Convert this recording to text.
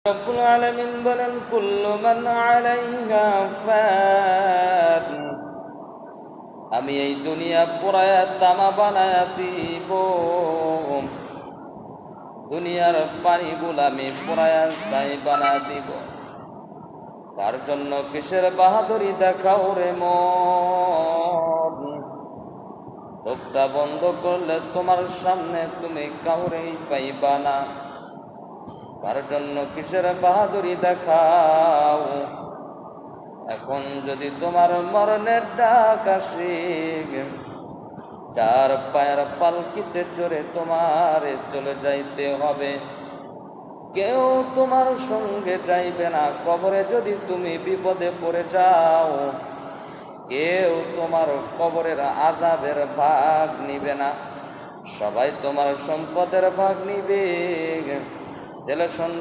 রব্বুল আলামিন বলেন কুল্লু মান আলাইহা ফান, আমি এই দুনিয়া পুরায়া তামা বানায়া দিব। দুনিয়ার পানিগুলো আমি পুরায়া ছাই বানা দিব। তার জন্য কিসের বাহাদুরি দেখাও রে মন? চোখটা বন্ধ করলে তোমার সামনে তুমি কাউরেই পাইবা না। তার জন্য কিসের বাহাদুরি দেখাও? এখন যদি তোমার মরণের ডাক আসে, চার পায়ের পালকিতে চড়ে তোমার চলে যাইতে হবে। কেউ তোমার সঙ্গে যাইবে না। কবরে যদি তুমি বিপদে পড়ে যাও, কেউ তোমার কবরের আযাবের ভাগ নিবে না। সবাই তোমার সম্পদের ভাগ নিবে। সিলেকশন